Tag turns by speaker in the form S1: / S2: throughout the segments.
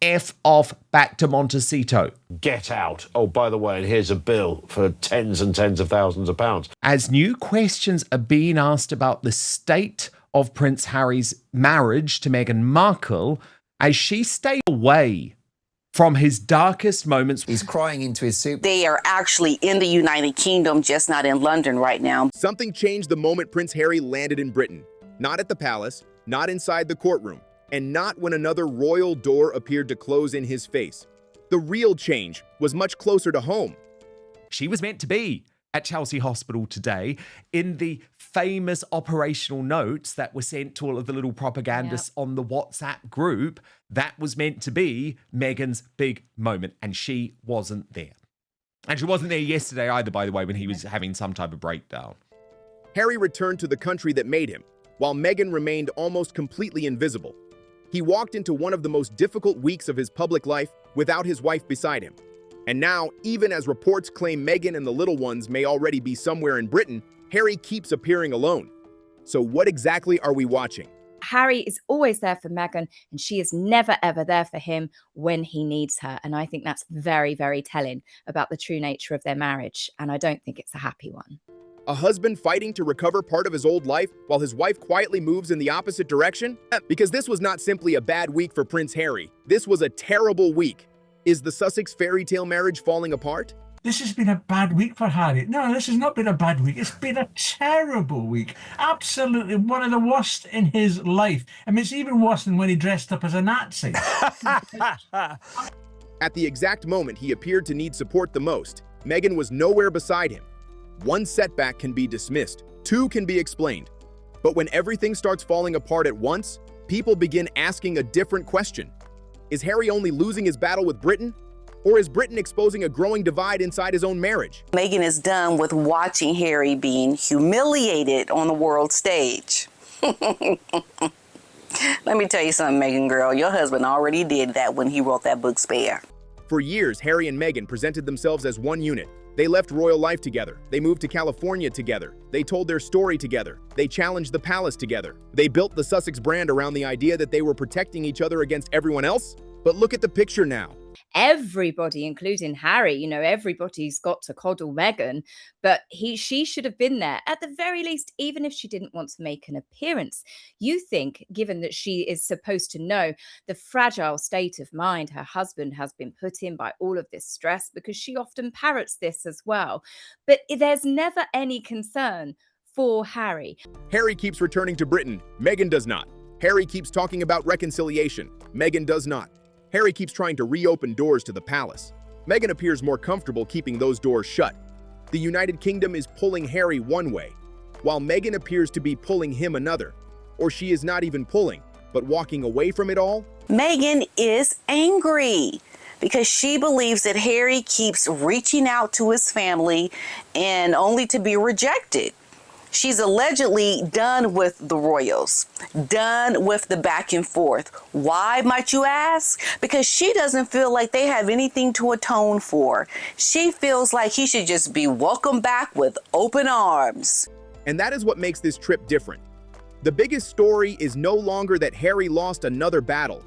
S1: F off back to Montecito.
S2: Get out. Oh, by the way, here's a bill for tens and tens of thousands of pounds.
S1: As new questions are being asked about the state of Prince Harry's marriage to Meghan Markle, as she stayed away from his darkest moments.
S3: He's crying into his soup.
S4: They are actually in the United Kingdom, just not in London right now.
S5: Something changed the moment Prince Harry landed in Britain. Not at the palace, not inside the courtroom, and not when another royal door appeared to close in his face. The real change was much closer to home.
S1: She was meant to be at Chelsea Hospital today in the famous operational notes that were sent to all of the little propagandists on the WhatsApp group. That was meant to be Meghan's big moment, and she wasn't there. And she wasn't there yesterday either, by the way, when he was having some type of breakdown.
S5: Harry returned to the country that made him, while Meghan remained almost completely invisible. He walked into one of the most difficult weeks of his public life without his wife beside him. And now, even as reports claim Meghan and the little ones may already be somewhere in Britain, Harry keeps appearing alone. So what exactly are we watching?
S6: Harry is always there for Meghan, and she is never, ever there for him when he needs her. And I think that's very, very telling about the true nature of their marriage. And I don't think it's a happy one.
S5: A husband fighting to recover part of his old life while his wife quietly moves in the opposite direction? Because this was not simply a bad week for Prince Harry. This was a terrible week. Is the Sussex fairy tale marriage falling apart?
S7: This has been a bad week for Harry. No, this has not been a bad week. It's been a terrible week. Absolutely one of the worst in his life. I mean, it's even worse than when he dressed up as a Nazi.
S5: At the exact moment he appeared to need support the most, Meghan was nowhere beside him. One setback can be dismissed. Two can be explained. But when everything starts falling apart at once, people begin asking a different question. Is Harry only losing his battle with Britain? Or is Britain exposing a growing divide inside his own marriage?
S4: Meghan is done with watching Harry being humiliated on the world stage. Let me tell you something, Meghan girl. Your husband already did that when he wrote that book, Spare.
S5: For years, Harry and Meghan presented themselves as one unit. They left royal life together. They moved to California together. They told their story together. They challenged the palace together. They built the Sussex brand around the idea that they were protecting each other against everyone else. But look at the picture now.
S6: Everybody, including Harry, everybody's got to coddle Meghan, but she should have been there at the very least, even if she didn't want to make an appearance. You think, given that she is supposed to know the fragile state of mind her husband has been put in by all of this stress, because she often parrots this as well, but there's never any concern for Harry.
S5: Harry keeps returning to Britain. Meghan does not. Harry keeps talking about reconciliation. Meghan does not. Harry keeps trying to reopen doors to the palace. Meghan appears more comfortable keeping those doors shut. The United Kingdom is pulling Harry one way, while Meghan appears to be pulling him another. Or she is not even pulling, but walking away from it all.
S4: Meghan is angry because she believes that Harry keeps reaching out to his family and only to be rejected. She's allegedly done with the royals, done with the back and forth. Why, might you ask? Because she doesn't feel like they have anything to atone for. She feels like he should just be welcomed back with open arms.
S5: And that is what makes this trip different. The biggest story is no longer that Harry lost another battle.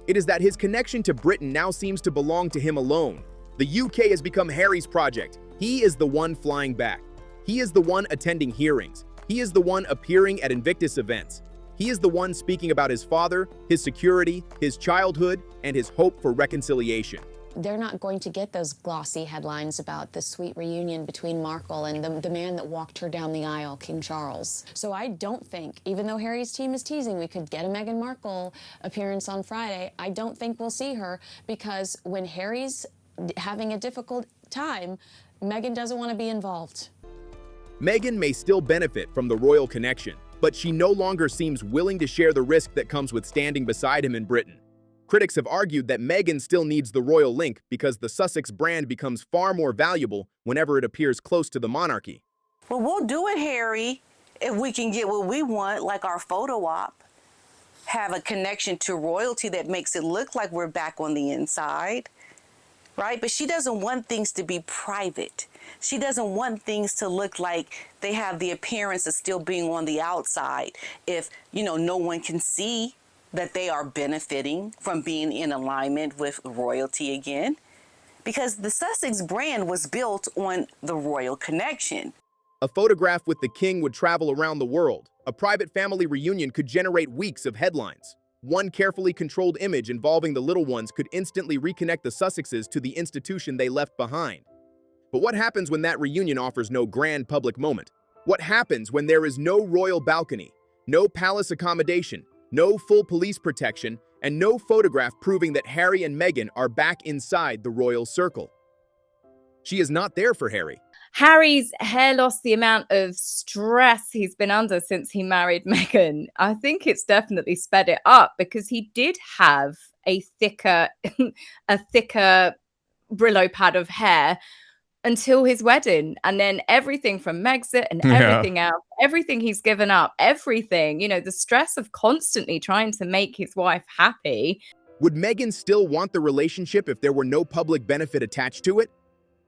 S5: It is that his connection to Britain now seems to belong to him alone. The UK has become Harry's project. He is the one flying back. He is the one attending hearings. He is the one appearing at Invictus events. He is the one speaking about his father, his security, his childhood, and his hope for reconciliation.
S8: They're not going to get those glossy headlines about the sweet reunion between Markle and the man that walked her down the aisle, King Charles. So I don't think, even though Harry's team is teasing we could get a Meghan Markle appearance on Friday, I don't think we'll see her, because when Harry's having a difficult time, Meghan doesn't want to be involved.
S5: Meghan may still benefit from the royal connection, but she no longer seems willing to share the risk that comes with standing beside him in Britain. Critics have argued that Meghan still needs the royal link because the Sussex brand becomes far more valuable whenever it appears close to the monarchy.
S4: Well, we'll do it, Harry, if we can get what we want, like our photo op. Have a connection to royalty that makes it look like we're back on the inside, right? But she doesn't want things to be private. She doesn't want things to look like they have the appearance of still being on the outside if, no one can see that they are benefiting from being in alignment with royalty again? Because the Sussex brand was built on the royal connection.
S5: A photograph with the king would travel around the world. A private family reunion could generate weeks of headlines. One carefully controlled image involving the little ones could instantly reconnect the Sussexes to the institution they left behind. But what happens when that reunion offers no grand public moment? What happens when there is no royal balcony, no palace accommodation, no full police protection, and no photograph proving that Harry and Meghan are back inside the royal circle? She is not there for Harry.
S6: Harry's hair loss, the amount of stress he's been under since he married Meghan, I think it's definitely sped it up, because he did have a thicker Brillo pad of hair until his wedding, and then everything from Megxit and everything else, everything he's given up, everything, the stress of constantly trying to make his wife happy.
S5: Would Meghan still want the relationship if there were no public benefit attached to it?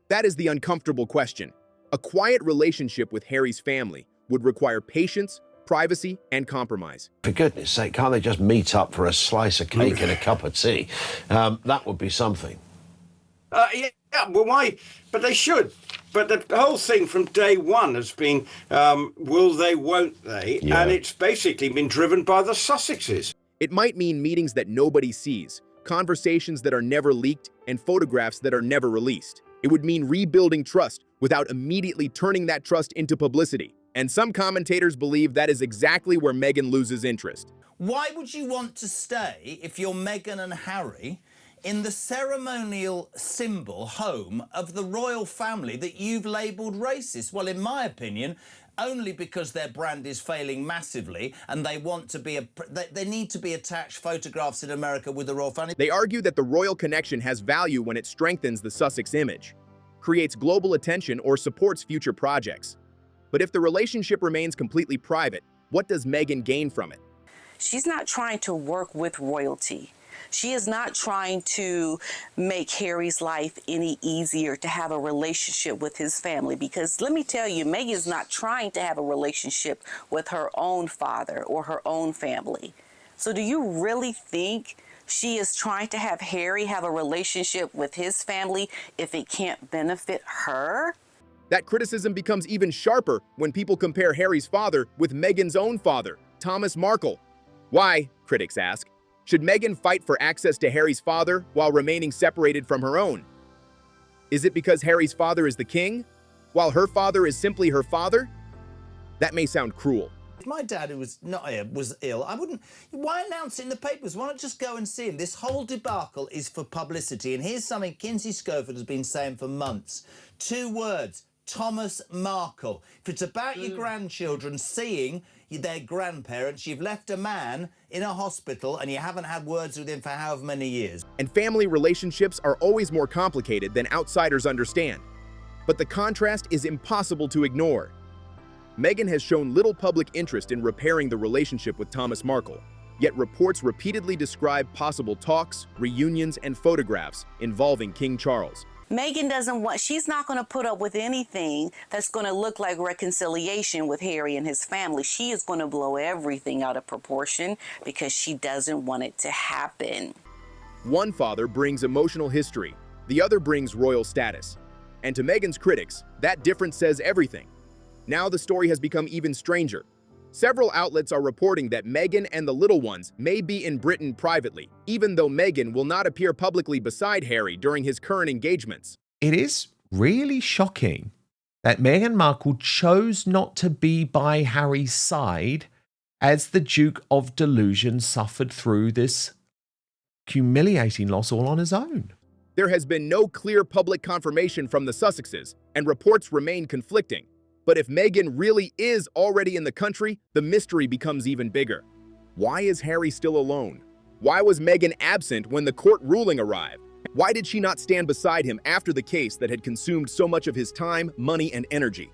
S5: That is the uncomfortable question. A quiet relationship with Harry's family would require patience, privacy, and compromise.
S2: For goodness sake, can't they just meet up for a slice of cake and a cup of tea? That would be something.
S3: Yeah, well, why? But they should. But the whole thing from day one has been, will they, won't they?
S2: Yeah.
S3: And it's basically been driven by the Sussexes.
S5: It might mean meetings that nobody sees, conversations that are never leaked, and photographs that are never released. It would mean rebuilding trust without immediately turning that trust into publicity. And some commentators believe that is exactly where Meghan loses interest.
S9: Why would you want to stay, if you're Meghan and Harry, in the ceremonial symbol home of the royal family that you've labelled racist? Well, in my opinion, only because their brand is failing massively and they want to be they need to be attached photographs in America with the royal family.
S5: They argue that the royal connection has value when it strengthens the Sussex image, creates global attention, or supports future projects. But if the relationship remains completely private, what does Meghan gain from it?
S4: She's not trying to work with royalty. She is not trying to make Harry's life any easier to have a relationship with his family, because let me tell you, Meghan is not trying to have a relationship with her own father or her own family. So do you really think she is trying to have Harry have a relationship with his family if it can't benefit her?
S5: That criticism becomes even sharper when people compare Harry's father with Meghan's own father, Thomas Markle. Why, critics ask, should Meghan fight for access to Harry's father while remaining separated from her own? Is it because Harry's father is the king, while her father is simply her father? That may sound cruel.
S9: If my dad, who was not here, was ill, I wouldn't... Why announce it in the papers? Why not just go and see him? This whole debacle is for publicity. And here's something Kinsey Schofield has been saying for months. 2 words: Thomas Markle. If it's about your grandchildren seeing their grandparents, you've left a man in a hospital and you haven't had words with him for however many years.
S5: And family relationships are always more complicated than outsiders understand. But the contrast is impossible to ignore. Meghan has shown little public interest in repairing the relationship with Thomas Markle, yet reports repeatedly describe possible talks, reunions, and photographs involving King Charles.
S4: Meghan she's not going to put up with anything that's going to look like reconciliation with Harry and his family. She is going to blow everything out of proportion because she doesn't want it to happen.
S5: One father brings emotional history, the other brings royal status. And to Meghan's critics, that difference says everything. Now the story has become even stranger. Several outlets are reporting that Meghan and the little ones may be in Britain privately, even though Meghan will not appear publicly beside Harry during his current engagements.
S1: It is really shocking that Meghan Markle chose not to be by Harry's side as the Duke of Delusion suffered through this humiliating loss all on his own.
S5: There has been no clear public confirmation from the Sussexes, and reports remain conflicting. But if Meghan really is already in the country, the mystery becomes even bigger. Why is Harry still alone? Why was Meghan absent when the court ruling arrived? Why did she not stand beside him after the case that had consumed so much of his time, money, and energy?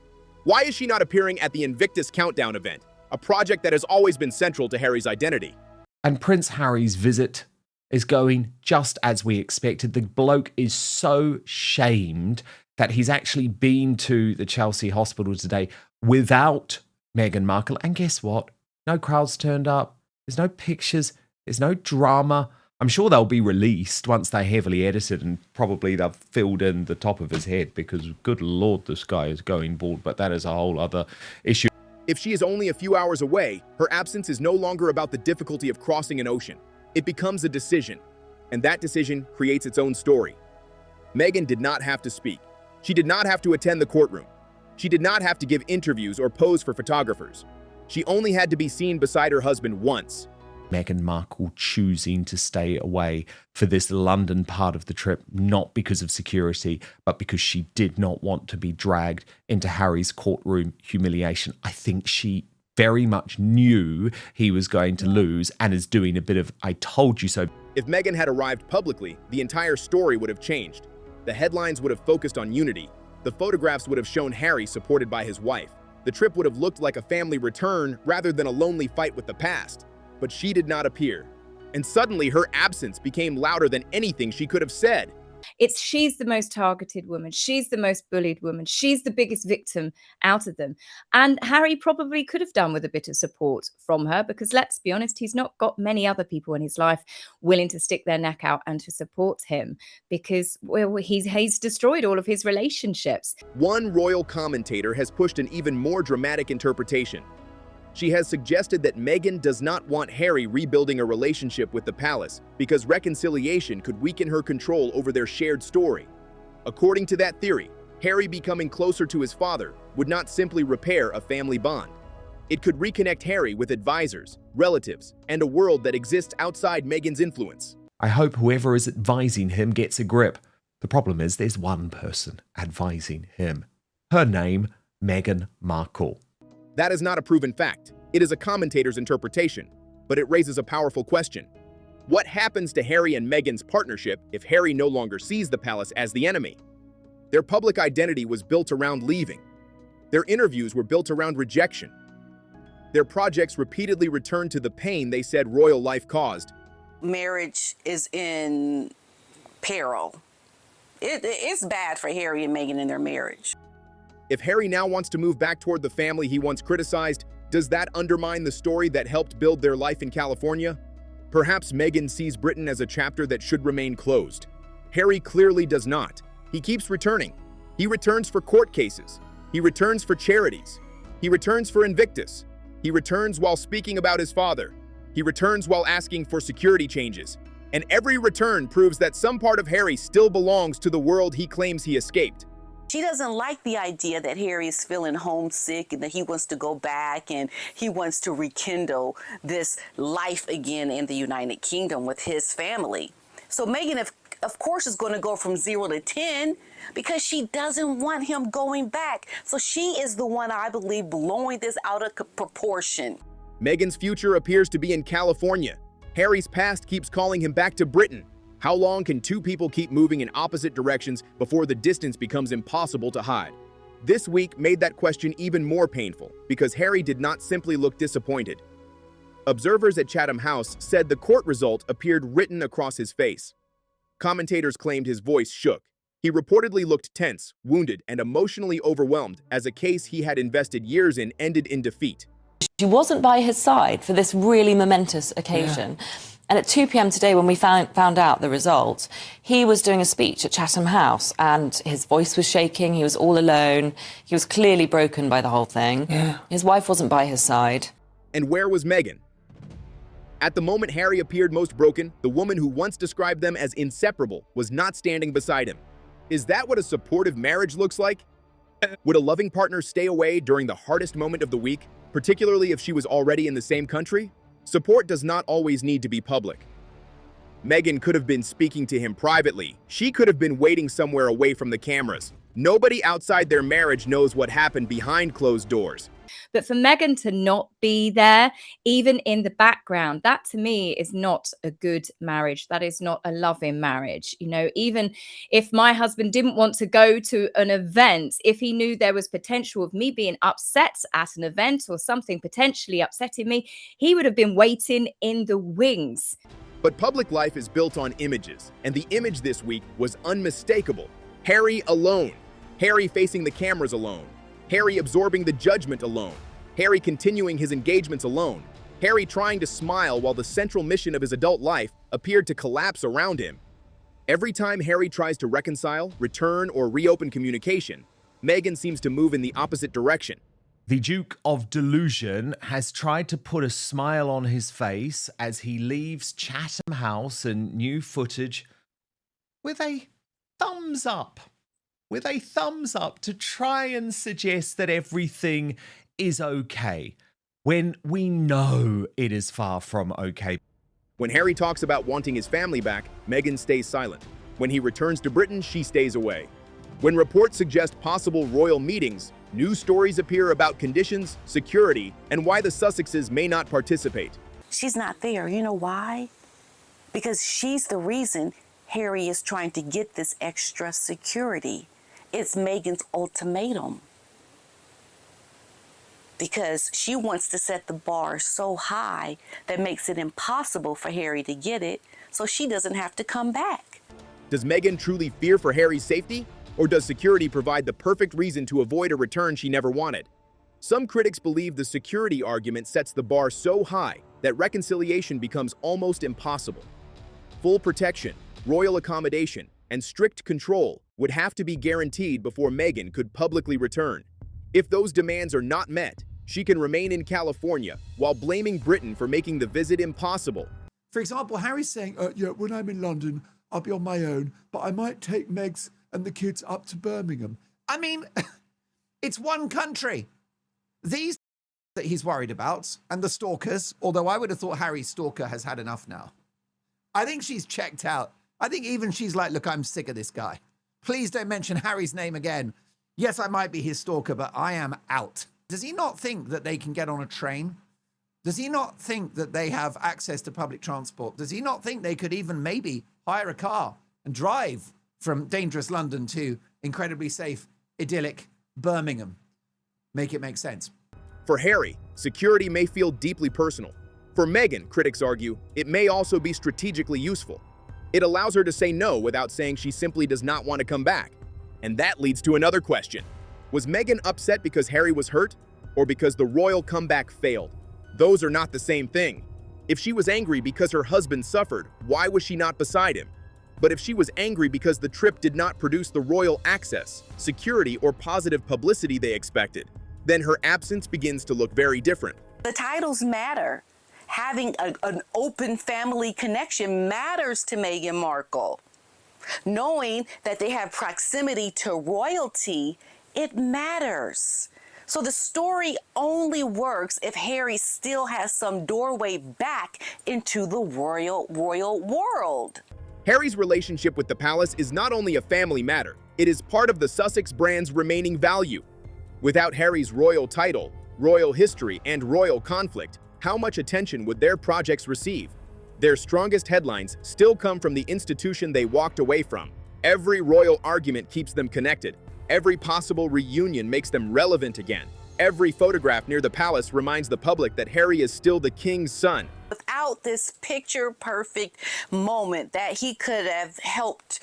S5: Why is she not appearing at the Invictus Countdown event, a project that has always been central to Harry's identity?
S1: And Prince Harry's visit is going just as we expected. The bloke is so shamed that he's actually been to the Chelsea hospital today without Meghan Markle. And guess what? No crowds turned up. There's no pictures. There's no drama. I'm sure they'll be released once they're heavily edited, and probably they've filled in the top of his head, because good Lord, this guy is going bald, but that is a whole other issue.
S5: If she is only a few hours away, her absence is no longer about the difficulty of crossing an ocean. It becomes a decision, and that decision creates its own story. Meghan did not have to speak. She did not have to attend the courtroom. She did not have to give interviews or pose for photographers. She only had to be seen beside her husband once.
S1: Meghan Markle choosing to stay away for this London part of the trip, not because of security, but because she did not want to be dragged into Harry's courtroom humiliation. I think she very much knew he was going to lose and is doing a bit of "I told you so."
S5: If Meghan had arrived publicly, the entire story would have changed. The headlines would have focused on unity. The photographs would have shown Harry supported by his wife. The trip would have looked like a family return rather than a lonely fight with the past. But she did not appear. And suddenly her absence became louder than anything she could have said.
S6: She's the most targeted woman. She's the most bullied woman. She's the biggest victim out of them. And Harry probably could have done with a bit of support from her, because let's be honest, he's not got many other people in his life willing to stick their neck out and to support him, because he's destroyed all of his relationships.
S5: One royal commentator has pushed an even more dramatic interpretation. She has suggested that Meghan does not want Harry rebuilding a relationship with the palace because reconciliation could weaken her control over their shared story. According to that theory, Harry becoming closer to his father would not simply repair a family bond. It could reconnect Harry with advisors, relatives, and a world that exists outside Meghan's influence.
S1: I hope whoever is advising him gets a grip. The problem is there's one person advising him. Her name, Meghan Markle.
S5: That is not a proven fact. It is a commentator's interpretation, but it raises a powerful question. What happens to Harry and Meghan's partnership if Harry no longer sees the palace as the enemy? Their public identity was built around leaving. Their interviews were built around rejection. Their projects repeatedly returned to the pain they said royal life caused.
S4: Marriage is in peril. It's bad for Harry and Meghan in their marriage.
S5: If Harry now wants to move back toward the family he once criticized, does that undermine the story that helped build their life in California? Perhaps Meghan sees Britain as a chapter that should remain closed. Harry clearly does not. He keeps returning. He returns for court cases. He returns for charities. He returns for Invictus. He returns while speaking about his father. He returns while asking for security changes. And every return proves that some part of Harry still belongs to the world he claims he escaped.
S4: She doesn't like the idea that Harry is feeling homesick and that he wants to go back and he wants to rekindle this life again in the United Kingdom with his family. So Meghan, of course, is going to go from 0 to 10 because she doesn't want him going back. So she is the one, I believe, blowing this out of proportion.
S5: Meghan's future appears to be in California. Harry's past keeps calling him back to Britain. How long can two people keep moving in opposite directions before the distance becomes impossible to hide? This week made that question even more painful because Harry did not simply look disappointed. Observers at Chatham House said the court result appeared written across his face. Commentators claimed his voice shook. He reportedly looked tense, wounded, and emotionally overwhelmed as a case he had invested years in ended in defeat.
S10: She wasn't by his side for this really momentous occasion. Yeah. And at 2 p.m. today, when we found out the result, he was doing a speech at Chatham House and his voice was shaking. He was all alone. He was clearly broken by the whole thing. Yeah. His wife wasn't by his side.
S5: And where was Meghan? At the moment Harry appeared most broken, the woman who once described them as inseparable was not standing beside him. Is that what a supportive marriage looks like? Would a loving partner stay away during the hardest moment of the week, particularly if she was already in the same country? Support does not always need to be public. Meghan could have been speaking to him privately. She could have been waiting somewhere away from the cameras. Nobody outside their marriage knows what happened behind closed doors.
S6: But for Meghan to not be there, even in the background, that to me is not a good marriage. That is not a loving marriage. You know, even if my husband didn't want to go to an event, if he knew there was potential of me being upset at an event or something potentially upsetting me, he would have been waiting in the wings.
S5: But public life is built on images, and the image this week was unmistakable. Harry alone. Harry facing the cameras alone. Harry absorbing the judgment alone. Harry continuing his engagements alone. Harry trying to smile while the central mission of his adult life appeared to collapse around him. Every time Harry tries to reconcile, return, or reopen communication, Meghan seems to move in the opposite direction.
S1: The Duke of Delusion has tried to put a smile on his face as he leaves Chatham House and new footage with a thumbs up. With a thumbs up to try and suggest that everything is okay, when we know it is far from okay.
S5: When Harry talks about wanting his family back, Meghan stays silent. When he returns to Britain, she stays away. When reports suggest possible royal meetings, new stories appear about conditions, security, and why the Sussexes may not participate.
S4: She's not there. You know why? Because she's the reason Harry is trying to get this extra security. It's Meghan's ultimatum. Because she wants to set the bar so high that makes it impossible for Harry to get it, so she doesn't have to come back.
S5: Does Meghan truly fear for Harry's safety? Or does security provide the perfect reason to avoid a return she never wanted? Some critics believe the security argument sets the bar so high that reconciliation becomes almost impossible. Full protection, royal accommodation, and strict control would have to be guaranteed before Meghan could publicly return. If those demands are not met, she can remain in California while blaming Britain for making the visit impossible.
S11: For example, Harry's saying, yeah, when I'm in London, I'll be on my own, but I might take Meg's and the kids up to Birmingham.
S12: I mean, it's one country. These that he's worried about, and the stalkers, although I would have thought Harry's stalker has had enough now. I think she's checked out. I think even she's like, look, I'm sick of this guy. Please don't mention Harry's name again. Yes, I might be his stalker, but I am out. Does he not think that they can get on a train? Does he not think that they have access to public transport? Does he not think they could even maybe hire a car and drive from dangerous London to incredibly safe, idyllic Birmingham? Make it make sense.
S5: For Harry, security may feel deeply personal. For Meghan, critics argue, it may also be strategically useful. It allows her to say no without saying she simply does not want to come back. And that leads to another question. Was Meghan upset because Harry was hurt, or because the royal comeback failed? Those are not the same thing. If she was angry because her husband suffered, why was she not beside him? But if she was angry because the trip did not produce the royal access, security, or positive publicity they expected, then her absence begins to look very different.
S4: The titles matter. Having an open family connection matters to Meghan Markle. Knowing that they have proximity to royalty, it matters. So the story only works if Harry still has some doorway back into the royal world.
S5: Harry's relationship with the palace is not only a family matter, it is part of the Sussex brand's remaining value. Without Harry's royal title, royal history, and royal conflict, how much attention would their projects receive? Their strongest headlines still come from the institution they walked away from. Every royal argument keeps them connected. Every possible reunion makes them relevant again. Every photograph near the palace reminds the public that Harry is still the king's son.
S4: Without this picture-perfect moment that he could have helped,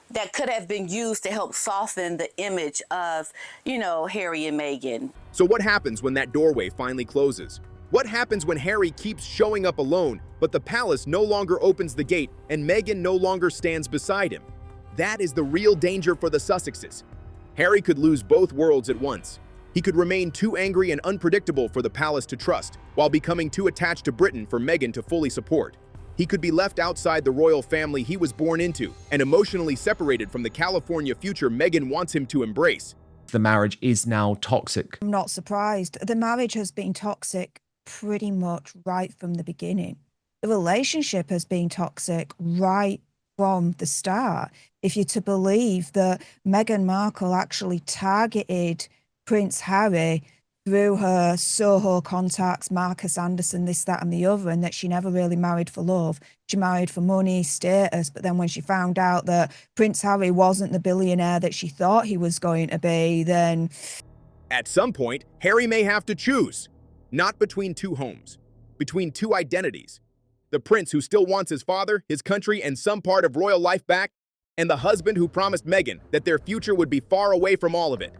S4: that could have been used to help soften the image of, Harry and Meghan.
S5: So what happens when that doorway finally closes? What happens when Harry keeps showing up alone, but the palace no longer opens the gate and Meghan no longer stands beside him? That is the real danger for the Sussexes. Harry could lose both worlds at once. He could remain too angry and unpredictable for the palace to trust, while becoming too attached to Britain for Meghan to fully support. He could be left outside the royal family he was born into and emotionally separated from the California future Meghan wants him to embrace.
S1: The marriage is now toxic.
S13: I'm not surprised. The marriage has been toxic pretty much right from the beginning. The relationship has been toxic right from the start. If you're to believe that Meghan Markle actually targeted Prince Harry through her Soho contacts, Marcus Anderson, this, that, and the other, and that she never really married for love. She married for money, status, but then when she found out that Prince Harry wasn't the billionaire that she thought he was going to be, then...
S5: At some point, Harry may have to choose. Not between two homes, between two identities. The prince who still wants his father, his country, and some part of royal life back, and the husband who promised Meghan that their future would be far away from all of it.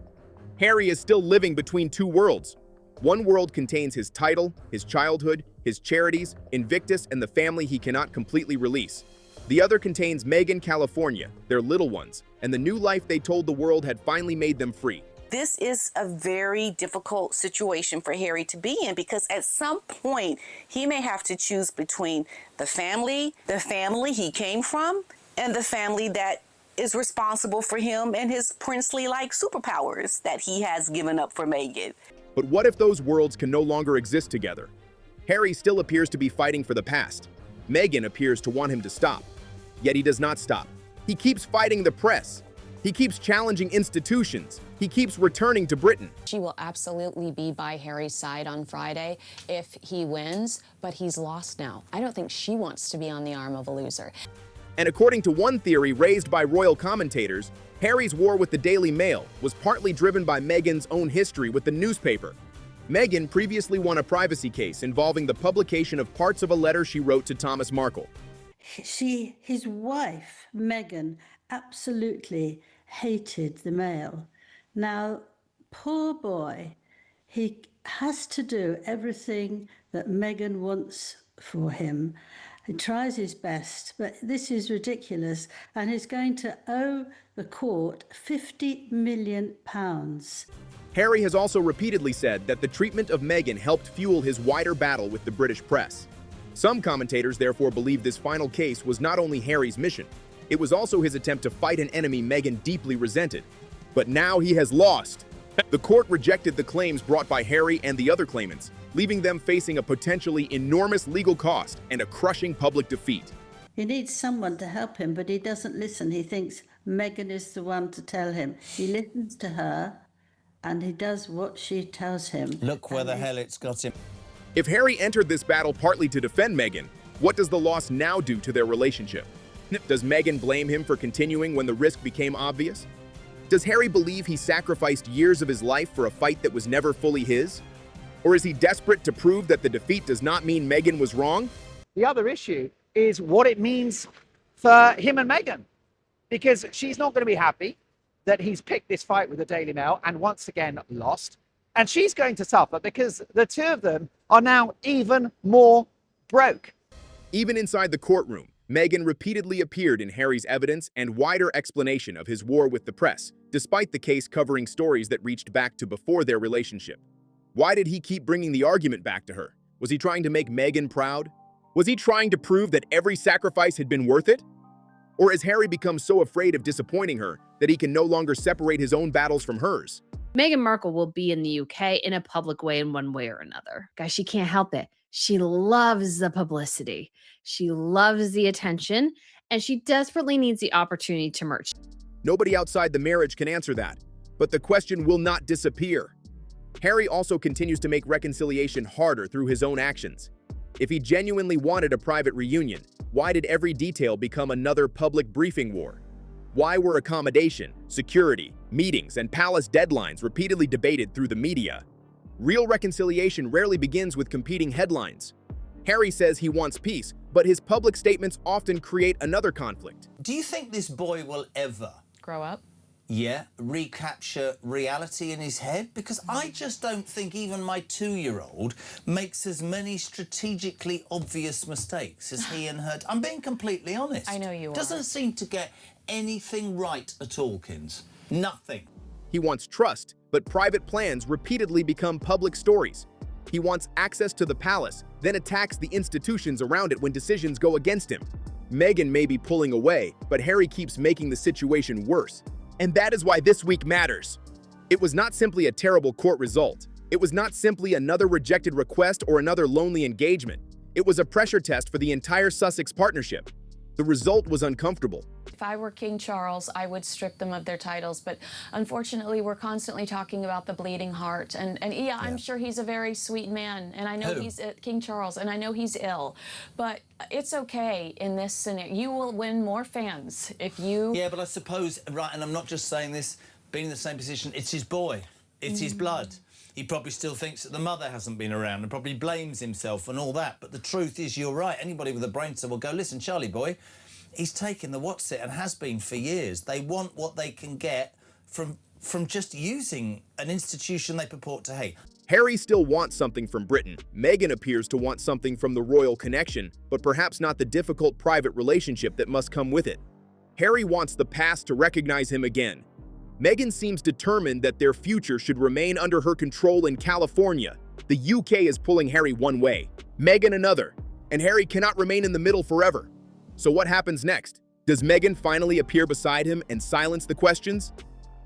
S5: Harry is still living between two worlds. One world contains his title, his childhood, his charities, Invictus, and the family he cannot completely release. The other contains Meghan, California, their little ones, and the new life they told the world had finally made them free.
S4: This is a very difficult situation for Harry to be in, because at some point he may have to choose between the family he came from, and the family that is responsible for him and his princely-like superpowers that he has given up for Meghan.
S5: But what if those worlds can no longer exist together? Harry still appears to be fighting for the past. Meghan appears to want him to stop. Yet he does not stop. He keeps fighting the press. He keeps challenging institutions. He keeps returning to Britain.
S8: She will absolutely be by Harry's side on Friday if he wins, but he's lost now. I don't think she wants to be on the arm of a loser.
S5: And according to one theory raised by royal commentators, Harry's war with the Daily Mail was partly driven by Meghan's own history with the newspaper. Meghan previously won a privacy case involving the publication of parts of a letter she wrote to Thomas Markle.
S14: His wife, Meghan, absolutely hated the Mail. Now, poor boy, he has to do everything that Meghan wants for him. He tries his best, but this is ridiculous, and he's going to owe the court £50 million.
S5: Harry has also repeatedly said that the treatment of Meghan helped fuel his wider battle with the British press. Some commentators therefore believe this final case was not only Harry's mission, it was also his attempt to fight an enemy Meghan deeply resented. But now he has lost. The court rejected the claims brought by Harry and the other claimants, leaving them facing a potentially enormous legal cost and a crushing public defeat.
S14: He needs someone to help him, but he doesn't listen. He thinks Meghan is the one to tell him. He listens to her, and he does what she tells him.
S9: Look where the hell it's got him.
S5: If Harry entered this battle partly to defend Meghan, what does the loss now do to their relationship? Does Meghan blame him for continuing when the risk became obvious? Does Harry believe he sacrificed years of his life for a fight that was never fully his? Or is he desperate to prove that the defeat does not mean Meghan was wrong?
S15: The other issue is what it means for him and Meghan, because she's not going to be happy that he's picked this fight with the Daily Mail and once again lost. And she's going to suffer because the two of them are now even more broke.
S5: Even inside the courtroom, Meghan repeatedly appeared in Harry's evidence and wider explanation of his war with the press, despite the case covering stories that reached back to before their relationship. Why did he keep bringing the argument back to her? Was he trying to make Meghan proud? Was he trying to prove that every sacrifice had been worth it? Or has Harry become so afraid of disappointing her that he can no longer separate his own battles from hers?
S16: Meghan Markle will be in the UK in a public way in one way or another. Guys, she can't help it. She loves the publicity. She loves the attention, and she desperately needs the opportunity to merge.
S5: Nobody outside the marriage can answer that, but the question will not disappear. Harry also continues to make reconciliation harder through his own actions. If he genuinely wanted a private reunion, why did every detail become another public briefing war? Why were accommodation, security, meetings, and palace deadlines repeatedly debated through the media? Real reconciliation rarely begins with competing headlines. Harry says he wants peace, but his public statements often create another conflict.
S9: Do you think this boy will ever
S8: Grow up?
S9: Yeah, recapture reality in his head? Because I just don't think even my 2-year-old makes as many strategically obvious mistakes as he and her. I'm being completely honest.
S8: I know you are.
S9: Doesn't seem to get anything right at all, Kins. Nothing.
S5: He wants trust, but private plans repeatedly become public stories. He wants access to the palace, then attacks the institutions around it when decisions go against him. Meghan may be pulling away, but Harry keeps making the situation worse. And that is why this week matters. It was not simply a terrible court result. It was not simply another rejected request or another lonely engagement. It was a pressure test for the entire Sussex partnership. The result was uncomfortable.
S8: If I were King Charles, I would strip them of their titles. But unfortunately, we're constantly talking about the bleeding heart. And yeah, I'm sure he's a very sweet man. And I know he's King Charles, and I know he's ill. But it's okay in this scenario. You will win more fans if you...
S9: Yeah, but I suppose, right, and I'm not just saying this, being in the same position, it's his boy. It's his blood. He probably still thinks that the mother hasn't been around and probably blames himself and all that. But the truth is, you're right. Anybody with a brain cell will go, listen, Charlie boy, he's taken the what's it and has been for years. They want what they can get from just using an institution they purport to hate.
S5: Harry still wants something from Britain. Meghan appears to want something from the royal connection, but perhaps not the difficult private relationship that must come with it. Harry wants the past to recognize him again. Meghan seems determined that their future should remain under her control in California. The UK is pulling Harry one way, Meghan another, and Harry cannot remain in the middle forever. So what happens next? Does Meghan finally appear beside him and silence the questions?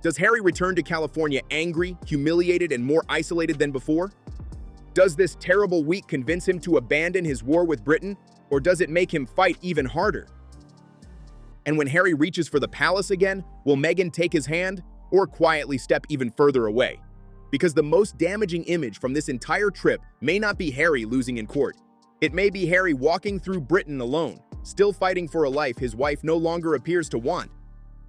S5: Does Harry return to California angry, humiliated, and more isolated than before? Does this terrible week convince him to abandon his war with Britain, or does it make him fight even harder? And when Harry reaches for the palace again, will Meghan take his hand, or quietly step even further away? Because the most damaging image from this entire trip may not be Harry losing in court. It may be Harry walking through Britain alone, still fighting for a life his wife no longer appears to want.